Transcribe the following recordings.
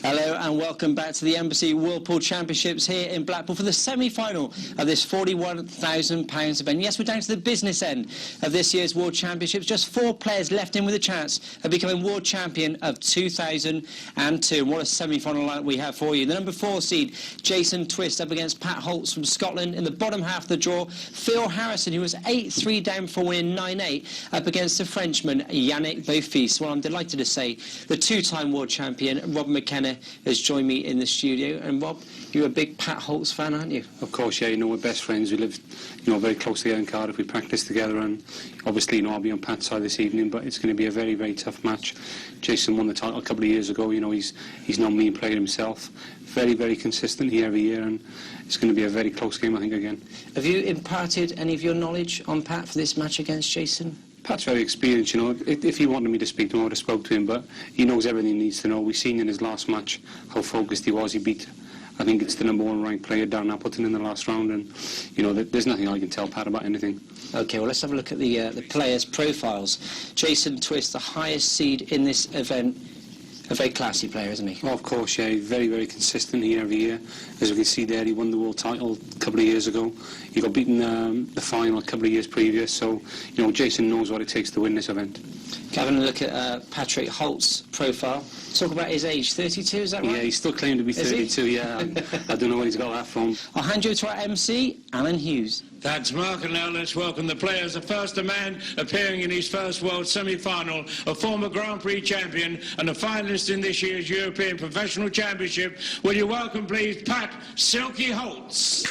Hello and welcome back to the Embassy Whirlpool Championships here in Blackpool for the semi-final of this £41,000 event. Yes, we're down to the business end of this year's World Championships. Just 4 players left in with a chance of becoming World Champion of 2002. And what a semi-final lineup we have for you. The number 4 seed, Jason Twist, up against Pat Holts from Scotland. In the bottom half of the draw, Phil Harrison, who was 8-3 down for winning 9-8, up against the Frenchman, Yannick Beaufils. Well, I'm delighted to say the 2-time World Champion, Rob McKenna, has joined me in the studio. And Rob, you're a big Pat Holts fan, aren't you? Of course, yeah. You know, we're best friends. We live, very close together in Cardiff. We practice together, and obviously, I'll be on Pat's side this evening. But it's going to be a very, very tough match. Jason won the title a couple of years ago. He's not a mean player himself. Very, very consistent here every year, and it's going to be a very close game, I think, again. Have you imparted any of your knowledge on Pat for this match against Jason? Pat's very experienced, If he wanted me to speak to him, I would have spoke to him, but he knows everything he needs to know. We've seen in his last match how focused he was. He beat, I think it's the number 1 ranked player, Darren Appleton, in the last round, and, there's nothing I can tell Pat about anything. OK, well, let's have a look at the players' profiles. Jason Twist, the highest seed in this event. A very classy player, isn't he? Oh, of course, yeah. He's very, very consistent here every year. As we can see there, he won the world title a couple of years ago. He got beaten the final a couple of years previous. So, Jason knows what it takes to win this event. Having a look at Patrick Holt's profile. Talk about his age, 32, is that right? Yeah, he's still claiming to be 32, yeah. I don't know where he's got that from. I'll hand you to our MC, Alan Hughes. That's Mark, and now let's welcome the players. The first, a man appearing in his first World semi-final, a former Grand Prix champion and a finalist in this year's European Professional Championship. Will you welcome, please, Pat Silky Holts.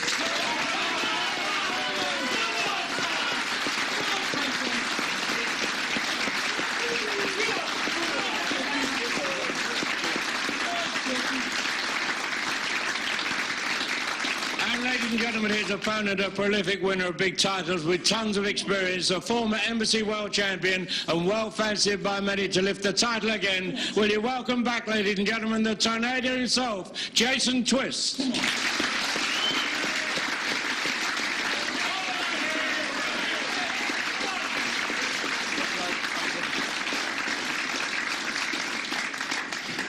Ladies and gentlemen, his opponent, a prolific winner of big titles with tons of experience, a former Embassy World Champion and well fancied by many to lift the title again. Will you welcome back, ladies and gentlemen, the tornado himself, Jason Twist.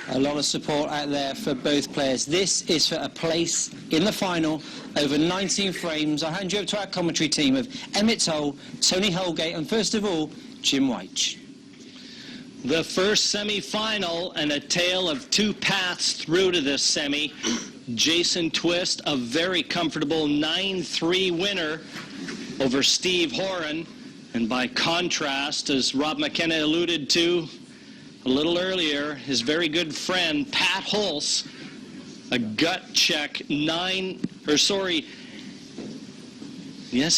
A lot of support out there for both players. This is for a place in the final over 19 frames. I hand you over to our commentary team of Emmett Toll, Tony Holgate, and first of all, Jim White. The first semi-final and a tale of 2 paths through to this semi. Jason Twist, a very comfortable 9-3 winner over Steve Horan. And by contrast, as Rob McKenna alluded to a little earlier, his very good friend, Pat Holts, a gut check yes,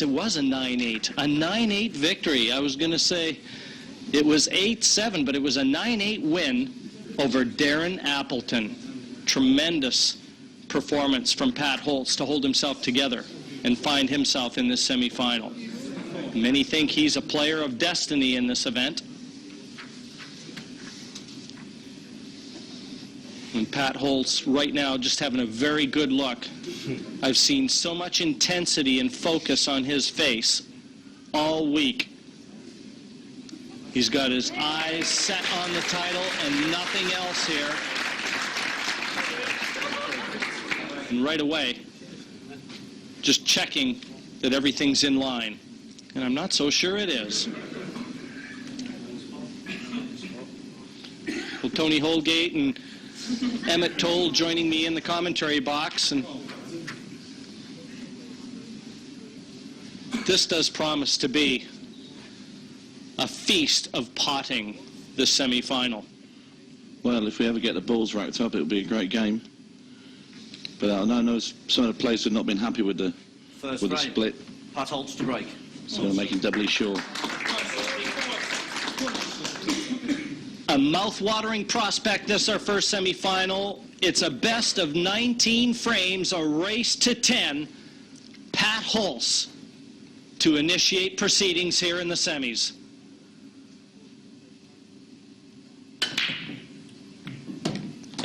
it was a 9-8. A 9-8 victory. I was going to say it was 8-7, but it was a 9-8 win over Darren Appleton. Tremendous performance from Pat Holts to hold himself together and find himself in this semi-final. Many think he's a player of destiny in this event. And Pat Holts right now just having a very good look. I've seen so much intensity and focus on his face all week. He's got his eyes set on the title and nothing else here. And right away, just checking that everything's in line. And I'm not so sure it is. Well, Tony Holgate and Emmett Toll joining me in the commentary box, and this does promise to be a feast of potting, this semi-final. Well, if we ever get the balls racked up, it'll be a great game. But I know some of the players have not been happy with the split. Pat Holts to break. So they'll make him doubly sure. A mouth-watering prospect, this our first semi-final. It's a best of 19 frames, a race to 10. Pat Holts to initiate proceedings here in the semis.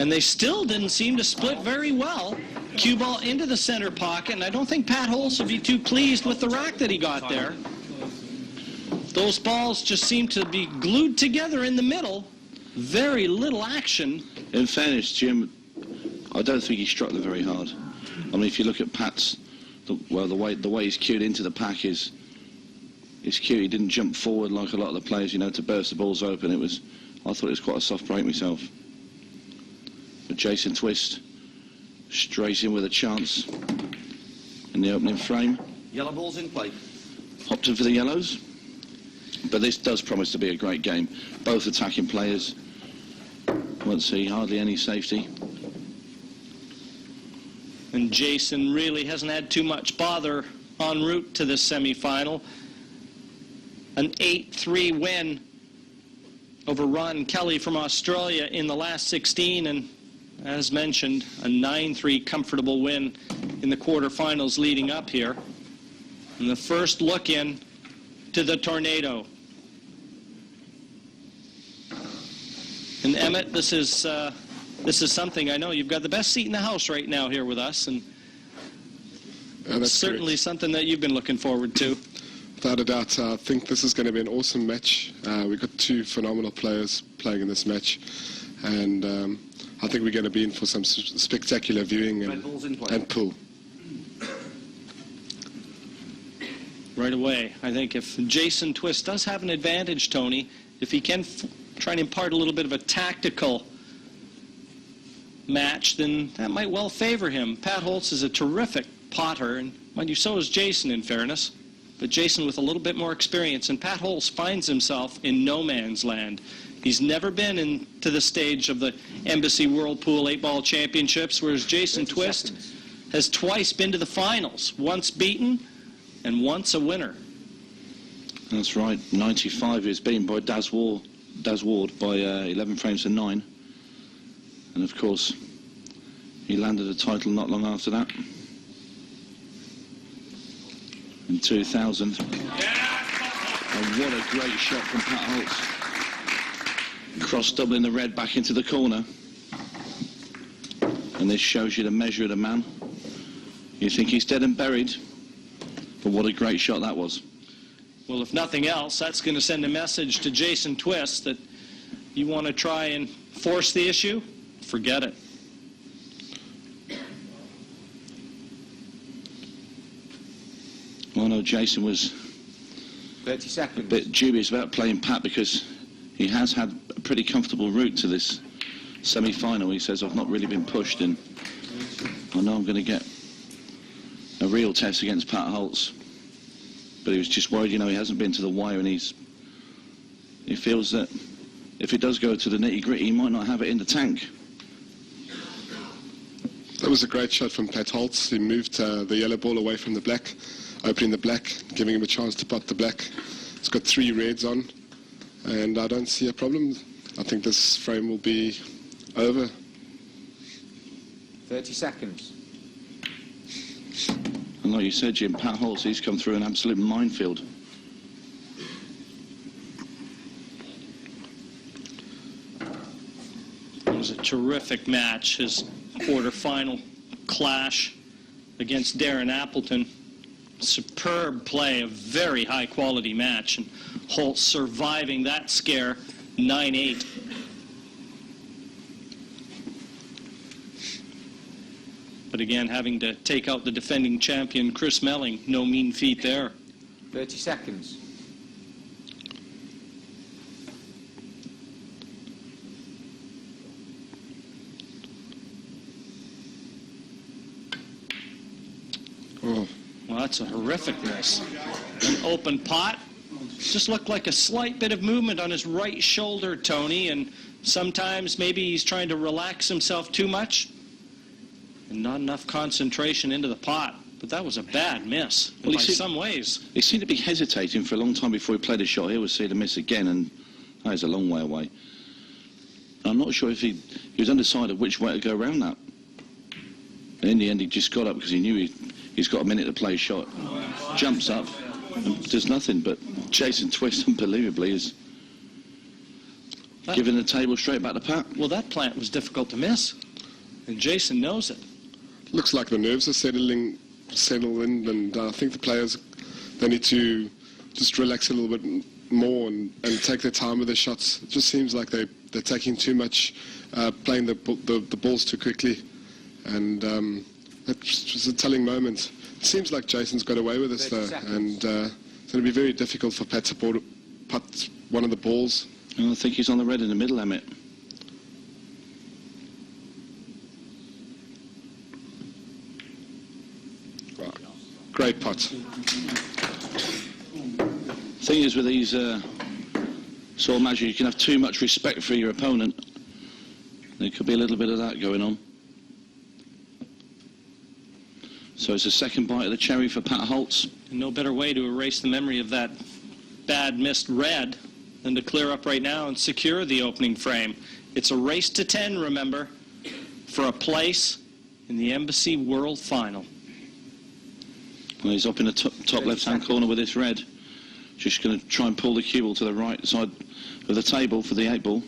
And they still didn't seem to split very well. Cue ball into the center pocket, and I don't think Pat Holts would be too pleased with the rack that he got there. Those balls just seem to be glued together in the middle. Very little action. In fairness, Jim, I don't think he struck them very hard. I mean, if you look at Pat's, the way he's cued into the pack is cute. He didn't jump forward like a lot of the players, you know, to burst the balls open. I thought it was quite a soft break myself. But Jason Twist straight in with a chance in the opening frame. Yellow balls in play. Opted for the yellows. But this does promise to be a great game. Both attacking players won't see hardly any safety. And Jason really hasn't had too much bother en route to this semi-final. An 8-3 win over Ron Kelly from Australia in the last 16, and as mentioned, a 9-3 comfortable win in the quarterfinals leading up here. And the first look in to the Tornado. And Emmett, this is something, I know you've got the best seat in the house right now here with us, and that's certainly correct. something that you've been looking forward to. Without a doubt, I think this is going to be an awesome match. We've got two phenomenal players playing in this match, and I think we're going to be in for some spectacular viewing Red balls in play. and pull. Right away, I think if Jason Twist does have an advantage, Tony, if he can try and impart a little bit of a tactical match, then that might well favor him. Pat Holts is a terrific potter, and mind you, so is Jason, in fairness. But Jason with a little bit more experience, and Pat Holtz finds himself in no man's land. He's never been into the stage of the Embassy Whirlpool 8-Ball Championships, whereas Jason Twist has twice been to the finals, once beaten and once a winner. That's right, 95 is beaten by Daz Ward by 11 frames to 9. And of course, he landed a title not long after that. In 2000. And what a great shot from Pat Holtz. Cross doubling the red back into the corner. And this shows you the measure of the man. You think he's dead and buried, but what a great shot that was. Well, if nothing else, that's going to send a message to Jason Twist that you want to try and force the issue, forget it. Well, no, Jason was 30 seconds. a bit dubious about playing Pat because he has had a pretty comfortable route to this semi-final. He says, I've not really been pushed, and I know I'm going to get a real test against Pat Holtz. But he was just worried, you know, he hasn't been to the wire, and he feels that if it does go to the nitty-gritty, he might not have it in the tank. That was a great shot from Pat Holtz. He moved the yellow ball away from the black, opening the black, giving him a chance to pot the black. It's got 3 reds on, and I don't see a problem. I think this frame will be over. 30 seconds. And like you said, Jim, Pat Holtz, he's come through an absolute minefield. It was a terrific match, his quarterfinal clash against Darren Appleton. Superb play, a very high-quality match, and Holtz surviving that scare 9-8. But again, having to take out the defending champion, Chris Melling, no mean feat there. 30 seconds. Oh, Well, that's a horrific miss. An open pot. Just looked like a slight bit of movement on his right shoulder, Tony, and sometimes maybe he's trying to relax himself too much and not enough concentration into the pot. But that was a bad miss, Well, by some ways. He seemed to be hesitating for a long time before he played a shot. He would see the miss again, and that is a long way away. I'm not sure if he was undecided which way to go around that. In the end, he just got up because he knew he's got a minute to play a shot. Jumps up and does nothing, but Jason Twist, unbelievably, is giving the table straight back to Pat. Well, that plant was difficult to miss, and Jason knows it. looks like the nerves are settled in, and I think the players, they need to just relax a little bit more and take their time with their shots. It just seems like they're taking too much, playing the balls too quickly, And it was a telling moment. It seems like Jason's got away with this 30 though, seconds. and it's going to be very difficult for Pat to putt one of the balls. I think he's on the red in the middle, Emmett. Wow. Great putt. Thing is, with these sort of matches, you can have too much respect for your opponent. There could be a little bit of that going on. So it's a second bite of the cherry for Pat Holts. And no better way to erase the memory of that bad missed red than to clear up right now and secure the opening frame. It's a race to 10, remember, for a place in the Embassy World Final. Well, he's up in the top left-hand corner with this red. Just going to try and pull the cue ball to the right side of the table for the 8 ball.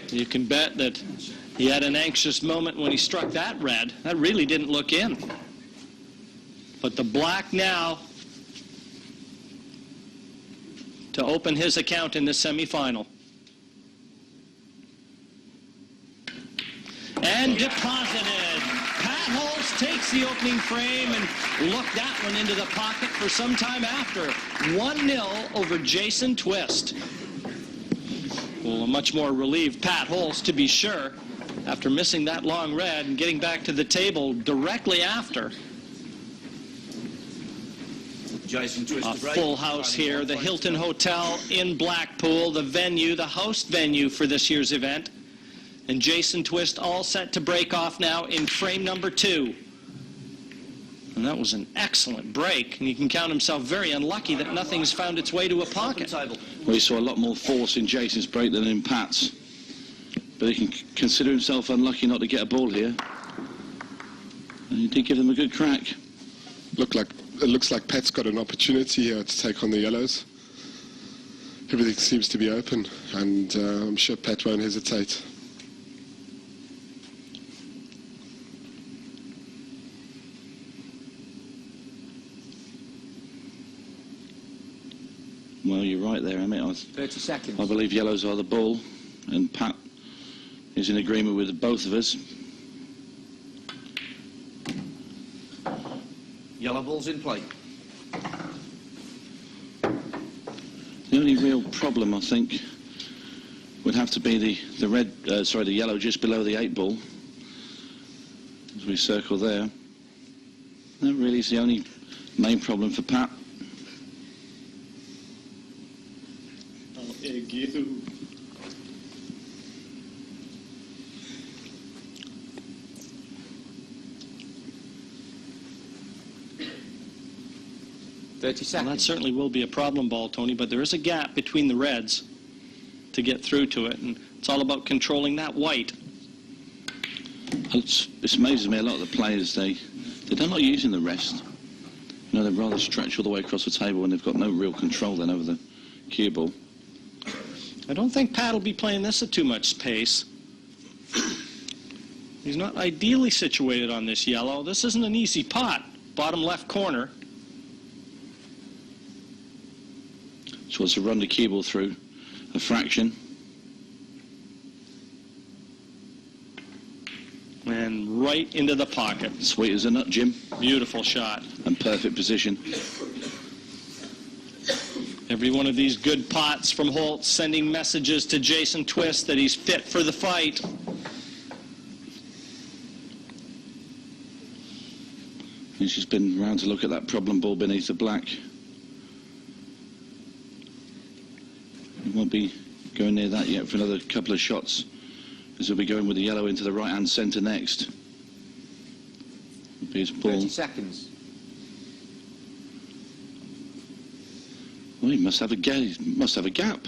You can bet that he had an anxious moment when he struck that red. That really didn't look in. But the black now to open his account in the semifinal. And deposited. Pat Holts takes the opening frame and looked that one into the pocket for some time after. 1-0 over Jason Twist. Well, a much more relieved Pat Holts, to be sure, after missing that long red and getting back to the table directly after. Jason Twist. A full house here, the Hilton Hotel in Blackpool, the venue, the host venue for this year's event. And Jason Twist all set to break off now in frame number 2. And that was an excellent break, and he can count himself very unlucky that nothing's found its way to a pocket. Well, he saw a lot more force in Jason's break than in Pat's. But he can consider himself unlucky not to get a ball here. And he did give them a good crack. It looks like Pat's got an opportunity here to take on the yellows. Everything seems to be open, and I'm sure Pat won't hesitate. Well, you're right there, Emmett. 30 seconds. I believe yellows are the ball, and Pat is in agreement with both of us. Yellow ball's in play. The only real problem, I think, would have to be the yellow just below the 8 ball, as we circle there. That really is the only main problem for Pat. Egg you. Well, that certainly will be a problem ball, Tony, but there is a gap between the reds to get through to it, and it's all about controlling that white. It amazes me a lot of the players, they don't like using the rest. You know, they rather stretch all the way across the table and they've got no real control then over the cue ball. I don't think Pat will be playing this at too much pace. He's not ideally situated on this yellow. This isn't an easy pot. Bottom left corner. So wants to run the cue ball through a fraction. And right into the pocket. Sweet as a nut, Jim. Beautiful shot. And perfect position. Every one of these good pots from Holtz sending messages to Jason Twist that he's fit for the fight. He's just been round to look at that problem ball beneath the black. He won't be going near that yet for another couple of shots, as he'll be going with the yellow into the right-hand centre next. It'll be his ball. 30 seconds. Well, he must have a gap.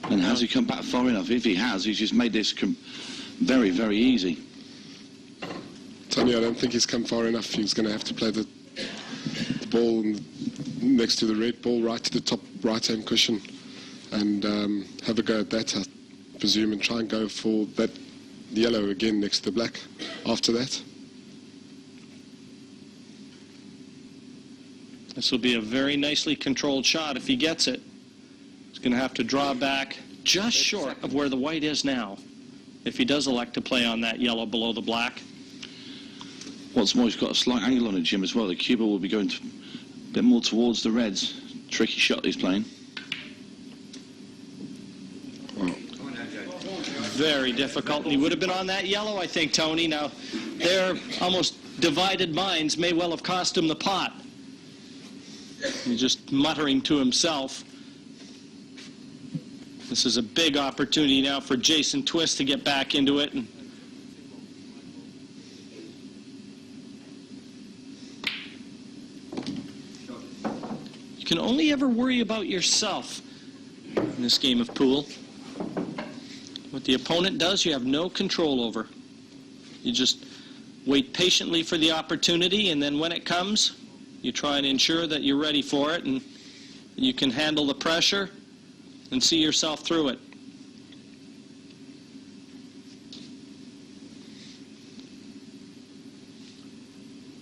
And has he come back far enough? If he has, he's just made this very, very easy. Tony, I don't think he's come far enough. He's going to have to play the ball next to the red ball, right to the top right-hand cushion, and have a go at that, I presume, and try and go for that yellow again next to the black after that. This will be a very nicely controlled shot if he gets it. He's going to have to draw back just short of where the white is now if he does elect to play on that yellow below the black. What's more, he's got a slight angle on it, Jim, as well. The cue ball will be going a bit more towards the reds. Tricky shot he's playing. Very difficult. And he would have been on that yellow, I think, Tony. Now, their almost divided minds may well have cost him the pot. He's just muttering to himself. This is a big opportunity now for Jason Twist to get back into it. And you can only ever worry about yourself in this game of pool. What the opponent does, you have no control over. You just wait patiently for the opportunity, and then when it comes, you try and ensure that you're ready for it and you can handle the pressure and see yourself through it.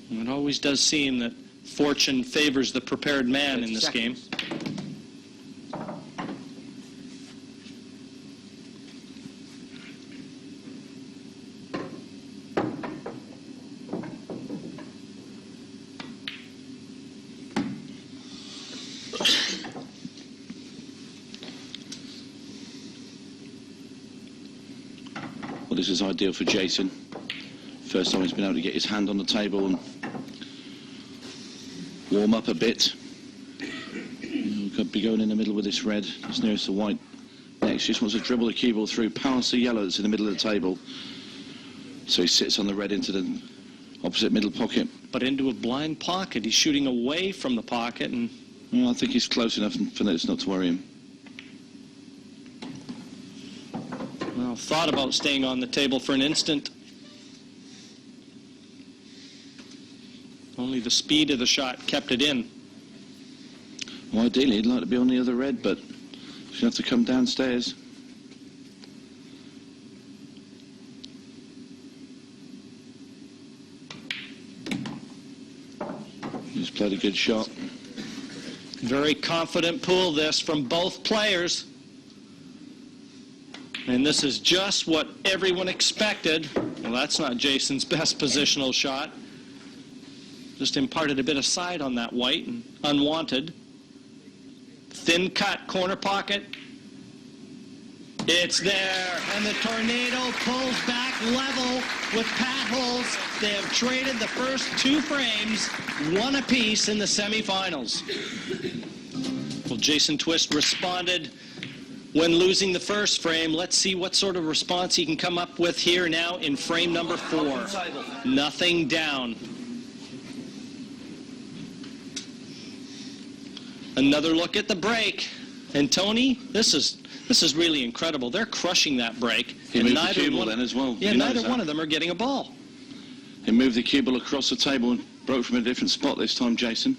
And it always does seem that fortune favors the prepared man in this game. Well, this is ideal for Jason. First time he's been able to get his hand on the table and warm up a bit. Could be going in the middle with this red. It's nearest the white. Next, just wants to dribble the cue ball through past the yellow that's in the middle of the table. So he sits on the red into the opposite middle pocket. But into a blind pocket. He's shooting away from the pocket. And well, I think he's close enough for this not to worry him. well, thought about staying on the table for an instant. Only the speed of the shot kept it in. Well, ideally, he'd like to be on the other red, but he's going to have to come downstairs. He's played a good shot. Very confident pull this from both players. And this is just what everyone expected. Well, that's not Jason's best positional shot. Just imparted a bit of side on that white and unwanted. Thin cut, corner pocket. It's there, and the tornado pulls back level with Pat Holts. They have traded the first two frames, one apiece in the semifinals. Well, Jason Twist responded when losing the first frame. Let's see what sort of response he can come up with here now in frame number 4. Nothing down. Another look at the break. And Tony, this is really incredible. They're crushing that break. He moved the cue ball then as well. Yeah, neither one of them are getting a ball. He moved the cue ball across the table and broke from a different spot this time, Jason.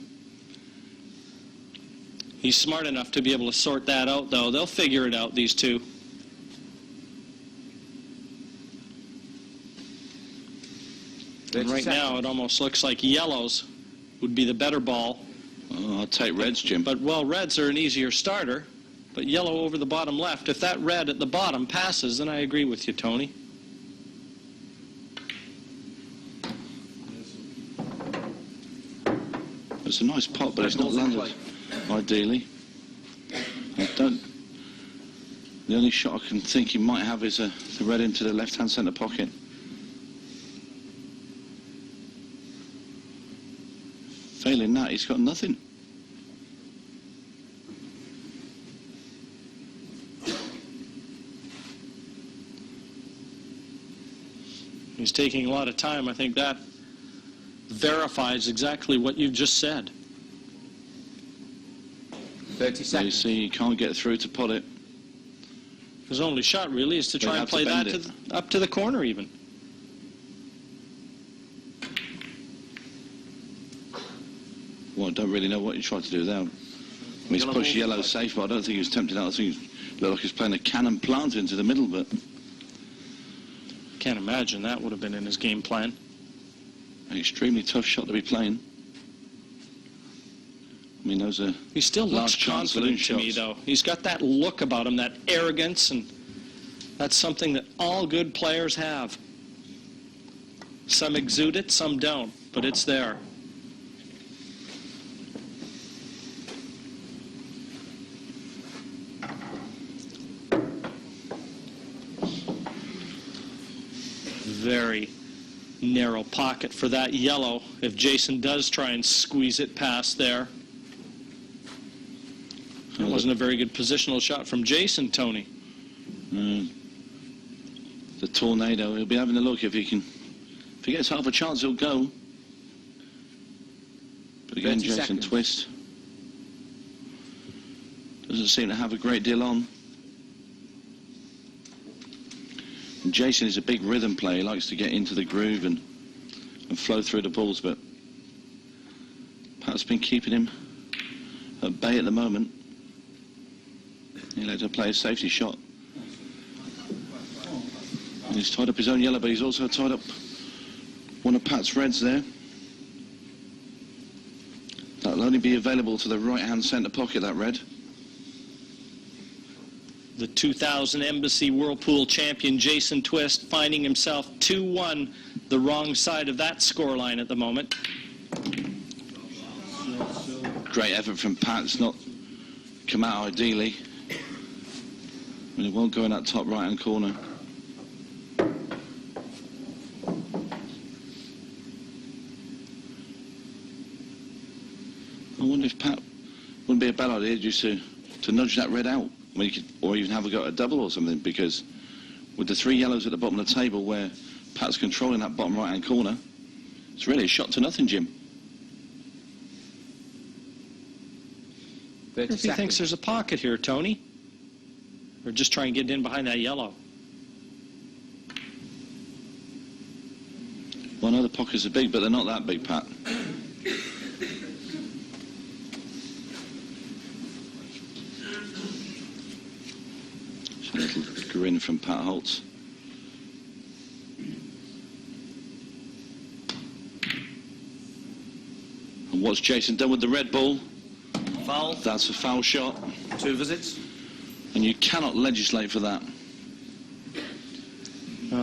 He's smart enough to be able to sort that out, though. They'll figure it out, these two. And right now, it almost looks like yellows would be the better ball. Oh, I'll take reds, Jim. But, well, reds are an easier starter. But yellow over the bottom left, if that red at the bottom passes, then I agree with you, Tony. It's a nice pot, but it's not landed, ideally. The only shot I can think he might have is the red into the left-hand centre pocket. Failing that, he's got nothing. He's taking a lot of time. I think that verifies exactly what you've just said. 30 So you seconds. see, he can't get through to pot it. His only shot really is to They try and have to play that bend up to the corner even. Well, I don't really know what he tried to do there. I mean, he's pushed yellow safe, but I don't think he was tempted out. I think he looked like he was playing a cannon plant into the middle, but Can't imagine that would have been in his game plan. an extremely tough shot to be playing. I mean, those are He still looks last chance confident to saloon me, shots. though. He's got that look about him, that arrogance, and that's something that all good players have. Some exude it, some don't, but it's there. Very narrow pocket for that yellow if Jason does try and squeeze it past there. That wasn't a very good positional shot from Jason, Tony. The tornado, he'll be having a look if he gets half a chance, he'll go. But again, 30 Jason seconds. Twist doesn't seem to have a great deal on. And Jason is a big rhythm player. He likes to get into the groove and flow through the balls, but Pat's been keeping him at bay at the moment. He let her play a safety shot. And he's tied up his own yellow, but he's also tied up one of Pat's reds there. That'll only be available to the right-hand centre pocket, that red. The 2000 Embassy Whirlpool champion Jason Twist finding himself 2-1, the wrong side of that scoreline at the moment. Great effort from Pat. It's not come out ideally. And it won't go in that top right-hand corner. I wonder if Pat wouldn't be a bad idea just to nudge that red out. I mean, you could, or even have a go at a double or something, because with the three yellows at the bottom of the table where Pat's controlling that bottom right-hand corner, it's really a shot to nothing, Jim. 30 If he thinks seconds. there's a pocket here, Tony. Or just try and get in behind that yellow. Well, I know the pockets are big, but they're not that big, Pat. Just a little grin from Pat Holts. And what's Jason done with the red ball? Foul. That's a foul shot, 2 visits. and you cannot legislate for that.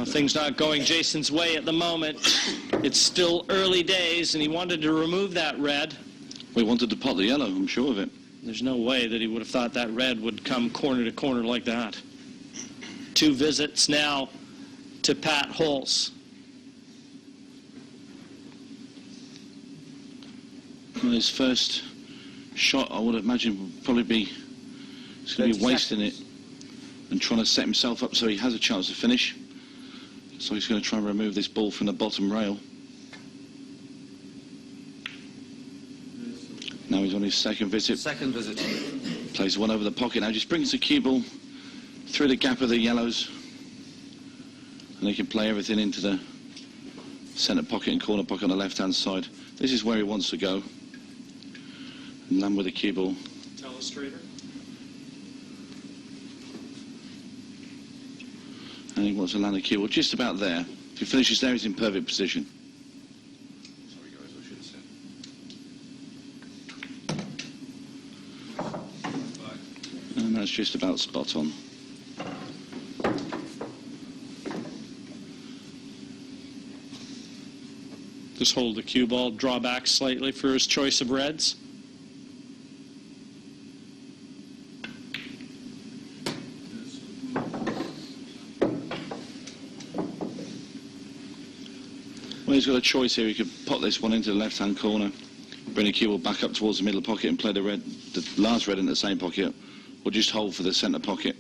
Things not going Jason's way at the moment. It's still early days, and he wanted to remove that red. We wanted to pot the yellow, I'm sure of it. There's no way that he would have thought that red would come corner to corner like that. 2 visits now to Pat Holtz. Well, his first shot, I would imagine, would probably be, he's going to be 30 wasting it and trying to set himself up so he has a chance to finish. So he's going to try and remove this ball from the bottom rail. Now he's on his second visit. Second visit. Plays one over the pocket now, just brings the cue ball through the gap of the yellows, and he can play everything into the centre pocket and corner pocket on the left-hand side. This is where he wants to go. And land with the cue ball. Telestrator. And he wants to land the cue ball just about there. If he finishes there, he's in perfect position. And that's just about spot on. Just hold the cue ball, draw back slightly for his choice of reds. Well, he's got a choice here. He could pot this one into the left-hand corner, bring the cue ball back up towards the middle pocket and play the last red in the same pocket, or just hold for the centre pocket.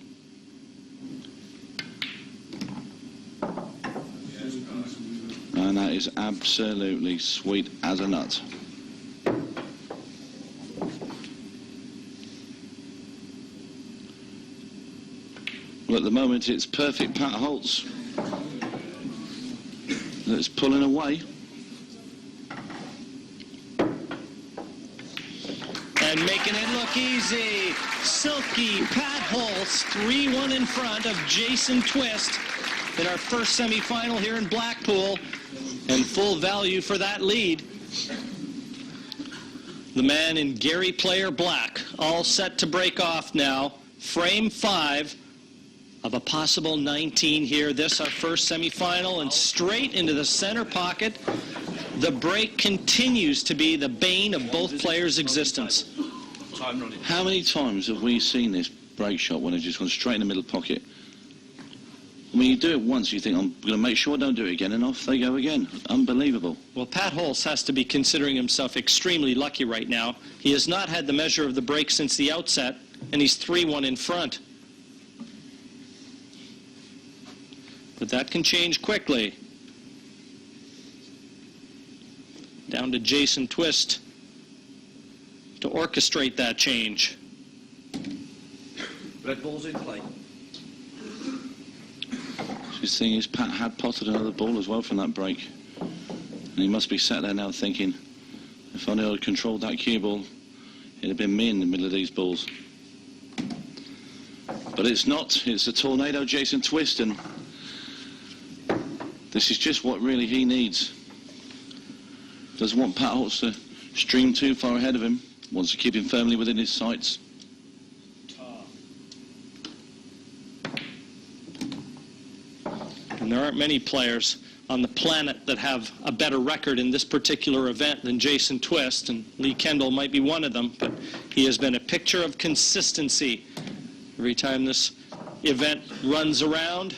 And that is absolutely sweet as a nut. Well, at the moment, it's perfect Pat Holtz that's pulling away. And making it look easy. Silky Pat Holtz, 3-1 in front of Jason Twist in our first semi-final here in Blackpool. And full value for that lead. the man in Gary Player black, all set to break off now. Frame 5 of a possible 19 here. This our first semifinal, and straight into the center pocket. The break continues to be the bane of both players' existence. Time running. How many times have we seen this break shot when it's just gone straight in the middle pocket? I mean, you do it once, you think, I'm going to make sure I don't do it again, and off they go again. Unbelievable. Well, Pat Holts has to be considering himself extremely lucky right now. He has not had the measure of the break since the outset, and he's 3-1 in front. But that can change quickly. Down to Jason Twist to orchestrate that change. Red ball's in play. His thing is, Pat had potted another ball as well from that break. And he must be sat there now thinking, if I knew I'd controlled that cue ball, it'd have been me in the middle of these balls. But it's not. It's a tornado Jason Twist, and this is just what really he needs. Doesn't want Pat Holts to stream too far ahead of him. Wants to keep him firmly within his sights. And there aren't many players on the planet that have a better record in this particular event than Jason Twist, and Lee Kendall might be one of them, but he has been a picture of consistency every time this event runs around.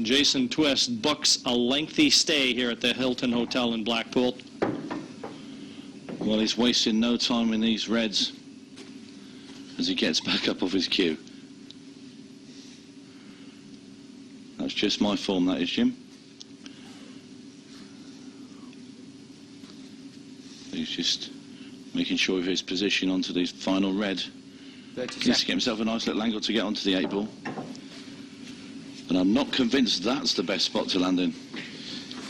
Jason Twist books a lengthy stay here at the Hilton Hotel in Blackpool. Well, he's wasting no time in these reds as he gets back up off his cue. That's just my form, that is, Jim. He's just making sure of his position onto this final red. He needs to get himself a nice little angle to get onto the 8 ball. But I'm not convinced that's the best spot to land in.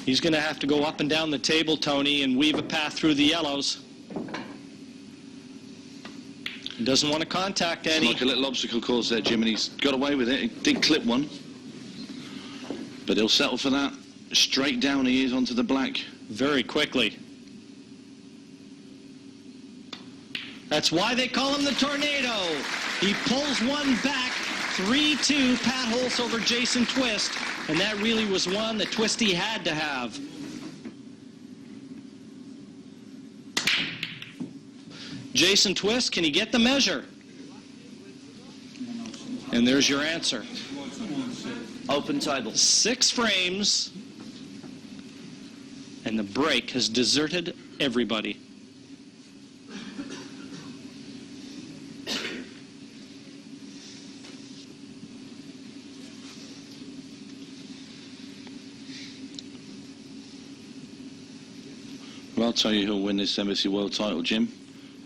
He's going to have to go up and down the table, Tony, and weave a path through the yellows. He doesn't want to contact Eddie. Like a little obstacle course there, Jim, and he's got away with it. He did clip one. But he'll settle for that. Straight down he is onto the black. Very quickly. That's why they call him the Tornado. He pulls one back. 3-2, Pat Holts over Jason Twist. And that really was one that Twisty had to have. Jason Twist, can he get the measure? And there's your answer. Open table. 6 frames, and the break has deserted everybody. Well, I'll tell you who'll win this Embassy World title, Jim.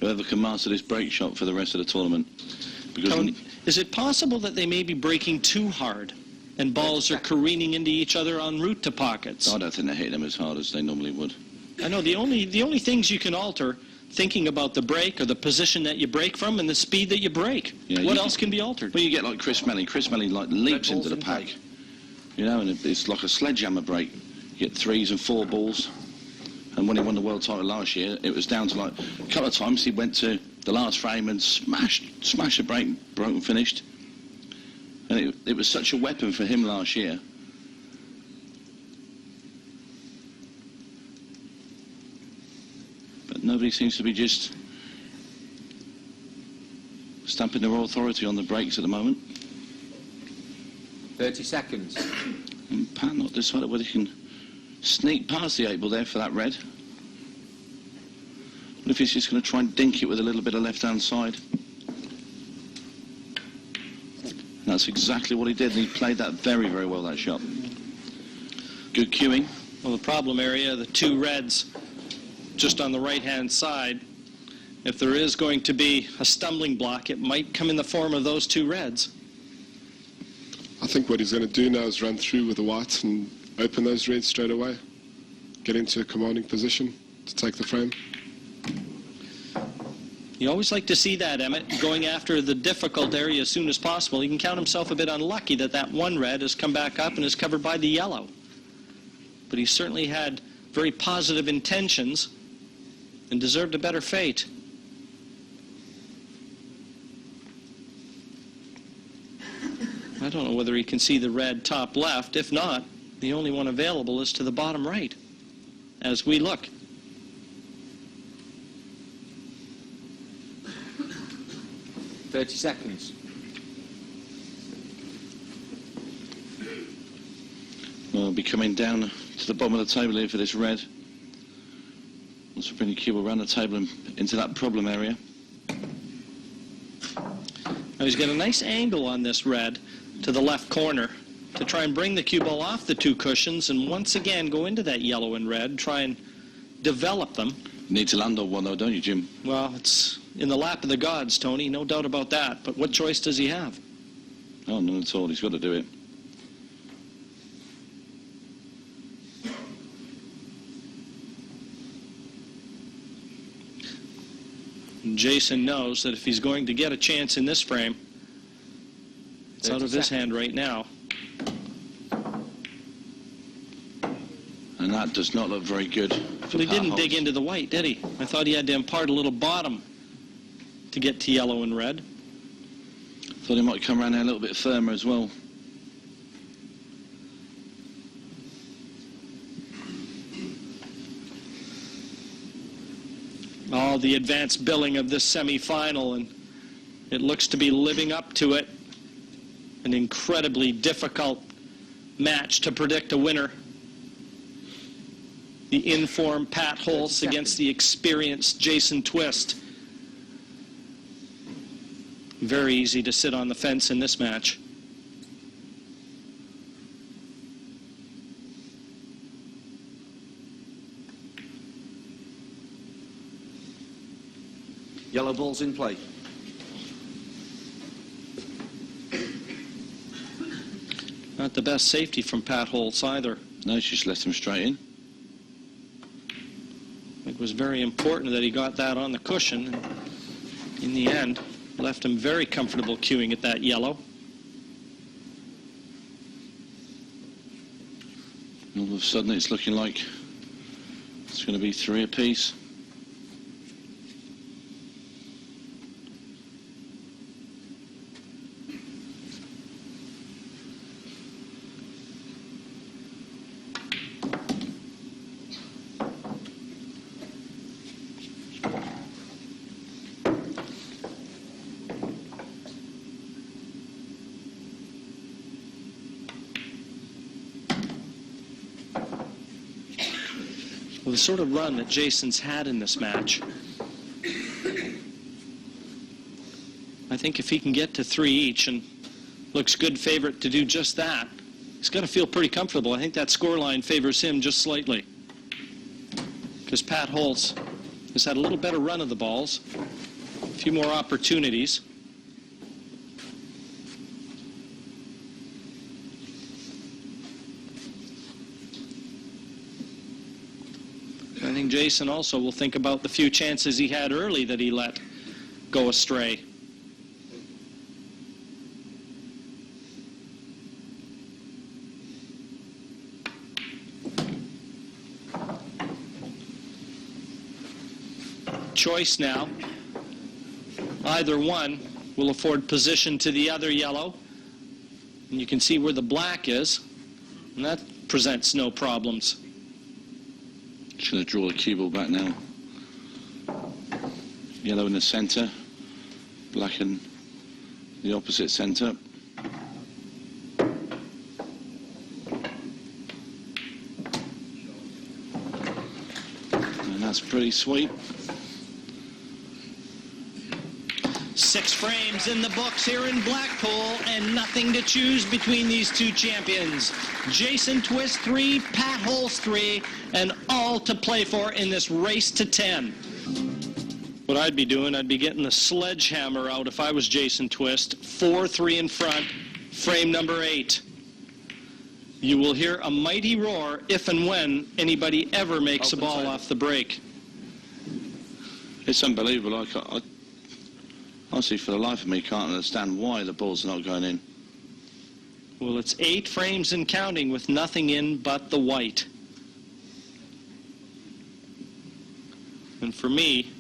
Whoever can master this break shot for the rest of the tournament. Because Tony, is it possible that they may be breaking too hard and balls are careening into each other en route to pockets? I don't think they're hitting them as hard as they normally would. I know the only things you can alter thinking about the break are the position that you break from and the speed that you break. Yeah, what else can be altered? Well, you get like Chris Melly. Chris Melly like leaps into the pack. You know, and it's like a sledgehammer break. You get 3s and 4 balls. And when he won the world title last year, it was down to like a couple of times he went to the last frame and smashed a break, broke and finished. And it was such a weapon for him last year. But nobody seems to be just stamping their authority on the breaks at the moment. 30 seconds. And Pat not decided whether he can sneak past the 8 ball there for that red. What if he's just going to try and dink it with a little bit of left-hand side? And that's exactly what he did, and he played that very, very well, that shot. Good cueing. Well, the problem area, the 2 reds just on the right-hand side. If there is going to be a stumbling block, it might come in the form of those 2 reds. I think what he's going to do now is run through with the whites and open those reds straight away. Get into a commanding position to take the frame. You always like to see that, Emmett, going after the difficult area as soon as possible. He can count himself a bit unlucky that that 1 red has come back up and is covered by the yellow. But he certainly had very positive intentions and deserved a better fate. I don't know whether he can see the red top left. If not, the only one available is to the bottom right as we look. $30. We'll be coming down to the bottom of the table here for this red. Once we bring the cue ball around the table and into that problem area. Now he's got a nice angle on this red to the left corner to try and bring the cue ball off the two cushions and once again go into that yellow and red, try and develop them. You need to land on one though, don't you, Jim? Well, it's in the lap of the gods, Tony, no doubt about that. But what choice does he have? Oh, none at all. He's got to do it. And Jason knows that if he's going to get a chance in this frame, it's out of his hand right now. And that does not look very good. But he didn't dig into the white, did he? I thought he had to impart a little bottom to get to yellow and red. Thought he might come around there a little bit firmer as well. Oh, the advanced billing of this semi-final, and it looks to be living up to it. An incredibly difficult match to predict a winner. The informed Pat Holts against the experienced Jason Twist. Very easy to sit on the fence in this match. Yellow ball's in play. Not the best safety from Pat Holts either. No, she's let him straight in. It was very important that he got that on the cushion. And in the end, left him very comfortable cueing at that yellow. All of a sudden it's looking like it's going to be 3 apiece. Well, the sort of run that Jason's had in this match, I think if he can get to 3 each and looks good favorite to do just that, he's got to feel pretty comfortable. I think that scoreline favors him just slightly because Pat Holts has had a little better run of the balls, a few more opportunities. I think Jason also will think about the few chances he had early that he let go astray. Choice now. Either one will afford position to the other yellow. And you can see where the black is, and that presents no problems. Just going to draw the cue ball back now. Yellow in the centre, black in the opposite centre. And that's pretty sweet. 6 frames in the books here in Blackpool, and nothing to choose between these two champions. Jason Twist 3, Pat Holts 3, and all to play for in this race to 10. What I'd be doing, I'd be getting the sledgehammer out if I was Jason Twist. 4-3 in front, frame number 8. You will hear a mighty roar if and when anybody ever makes a ball off the break. It's unbelievable. Honestly, for the life of me, can't understand why the ball's not going in. Well, it's 8 frames and counting with nothing in but the white. And for me,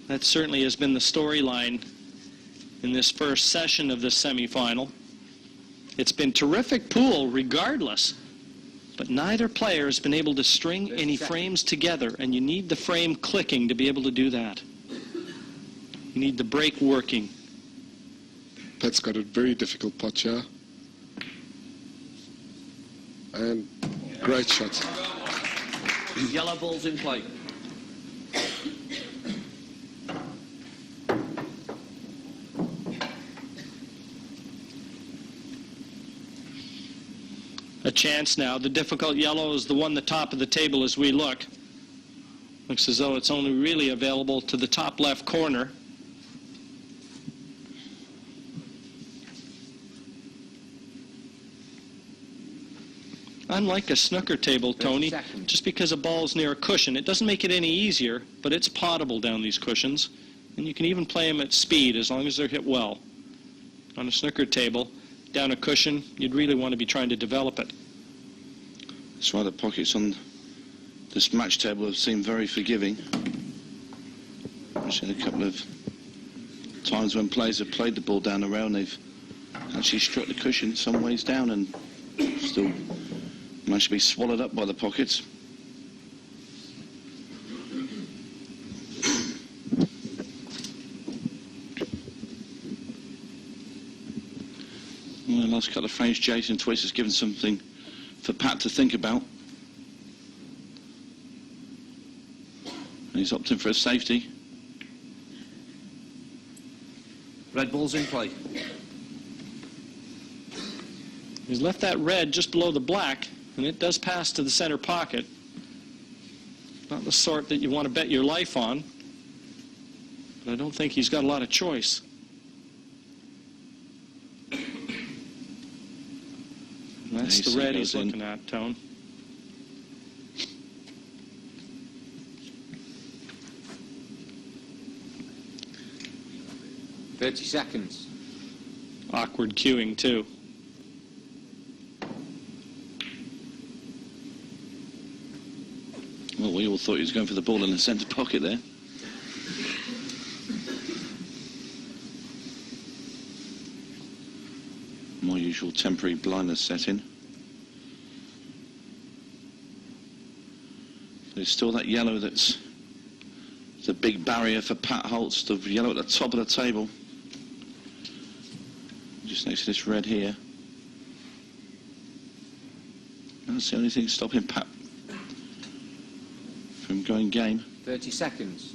that certainly has been the storyline in this first session of this semifinal. It's been terrific pool regardless, but neither player has been able to string any frames together, and you need the frame clicking to be able to do that. You need the break working. Pat's got a very difficult pot here. And great shot. Yellow ball's in play. A chance now. The difficult yellow is the one the top of the table as we look. Looks as though it's only really available to the top left corner. Unlike a snooker table, Tony, just because a ball's near a cushion, it doesn't make it any easier, but it's potable down these cushions. And you can even play them at speed as long as they're hit well. On a snooker table, down a cushion, you'd really want to be trying to develop it. That's why the pockets on this match table have seemed very forgiving. I've seen a couple of times when players have played the ball down the rail and they've actually struck the cushion some ways down and still managed to be swallowed up by the pockets. Well, the last couple of frames, Jason Twist has given something for Pat to think about. And he's opting for a safety. Red ball's in play. He's left that red just below the black, and it does pass to the center pocket. Not the sort that you want to bet your life on, but I don't think he's got a lot of choice. And that's the red he's looking at, Tone. $30. Awkward cueing, too. Well, we all thought he was going for the ball in the centre pocket there. More usual temporary blindness setting. There's still that yellow that's the big barrier for Pat Holts, the yellow at the top of the table. Just next to this red here. That's the only thing stopping Pat from going game. 30 seconds.